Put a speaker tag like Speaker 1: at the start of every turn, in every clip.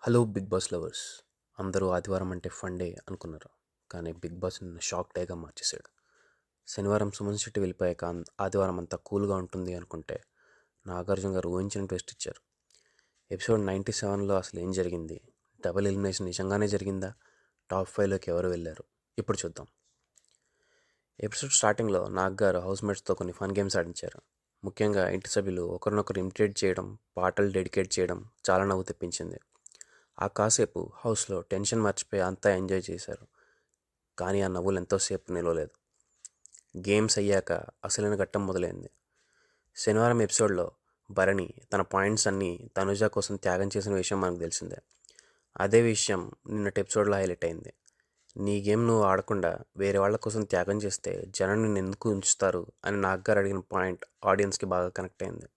Speaker 1: Hello big boss lovers. అందరూ ఆదివారం అంటే ఫన్ డే అనుకున్నారు. కానీ బిగ్ బాస్ నిన్న షాక్ డేగా మార్చేశాడు. శనివారం సుమన్ శెట్టి వెళ్ళిపోయాక ఆదివారం అంతా కూల్గా ఉంటుంది అనుకుంటే నాగార్జున గారు ఊహించిన ట్విస్ట్ ఇచ్చారు. ఎపిసోడ్ 97లో అసలు ఏం జరిగింది? డబుల్ ఎలిమినేషన్ నిజంగానే జరిగిందా? టాప్ 5లోకి ఎవరు వెళ్ళారు? ఇప్పుడు చూద్దాం. ఎపిసోడ్ స్టార్టింగ్లో నాగ్ గారు హౌస్మేట్స్తో కొన్ని ఫన్ గేమ్స్ ఆడించారు. ముఖ్యంగా ఇంటి సభ్యులు ఒకరినొకరు ఇమిటేట్ చేయడం, పాటలు డెడికేట్ చేయడం చాలా నవ్వు తెప్పించింది. ఆ కాసేపు హౌస్లో టెన్షన్ మర్చిపోయి అంతా ఎంజాయ్ చేశారు. కానీ ఆ నవ్వులు ఎంతోసేపు నిలవలేదు. గేమ్స్ అయ్యాక అసలైన ఘట్టం మొదలైంది. శనివారం ఎపిసోడ్లో భరణి తన పాయింట్స్ అన్నీ తనుజ కోసం త్యాగం చేసిన విషయం మనకు తెలిసిందే. అదే విషయం నిన్నటి ఎపిసోడ్లో హైలైట్ అయింది. నీ గేమ్ నువ్వు ఆడకుండా వేరే వాళ్ళ కోసం త్యాగం చేస్తే జనం నిన్ను ఎందుకు ఉంచుతారు అని నాగ్గారు అడిగిన పాయింట్ ఆడియన్స్కి బాగా కనెక్ట్ అయింది.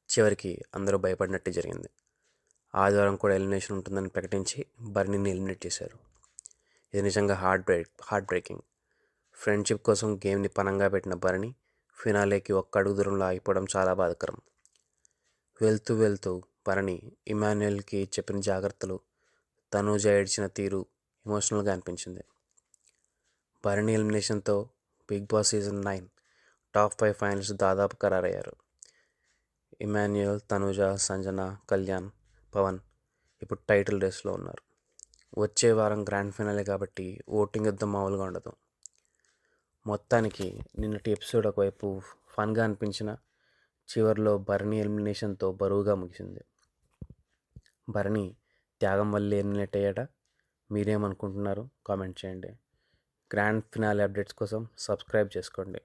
Speaker 1: చివరికి అందరూ భయపడినట్టే జరిగింది. ఆదివారం కూడా ఎలిమినేషన్ ఉంటుందని ప్రకటించి బర్నీని ఎలిమినేట్ చేశారు. ఇది నిజంగా హార్ట్ బ్రేకింగ్. ఫ్రెండ్షిప్ కోసం గేమ్ని పనంగా పెట్టిన బర్నీ ఫినాలేకి ఒక్క అడుగు దూరంలో ఆగిపోవడం చాలా బాధాకరం. వెళ్తూ వెళ్తూ బర్నీ ఇమాన్యుయల్కి చెప్పిన జాగ్రత్తలు, తనూజ ఏడ్చిన తీరు ఎమోషనల్గా అనిపించింది. బర్నీ ఎలిమినేషన్తో Bigg Boss season 9 top 5 finals దాదాపు ఖరారయ్యారు. ఇమాన్యుయల్, తనూజ, సంజన, కళ్యాణ్, పవన్ ఇప్పుడు టైటిల్ రేస్లో ఉన్నారు. వచ్చే వారం గ్రాండ్ ఫినాలే కాబట్టి ఓటింగ్ యుద్ధం మామూలుగా ఉండదు. మొత్తానికి నిన్నటి ఎపిసోడ్ ఒకవైపు ఫన్గా అనిపించిన చివరిలో బర్నీ ఎలిమినేషన్తో బరువుగా ముగిసింది. బర్నీ త్యాగం వల్ల ఎలిమినేట్ అయ్యాడా? మీరేమనుకుంటున్నారు? కామెంట్ చేయండి. గ్రాండ్ ఫినాలే అప్డేట్స్ కోసం సబ్స్క్రైబ్ చేసుకోండి.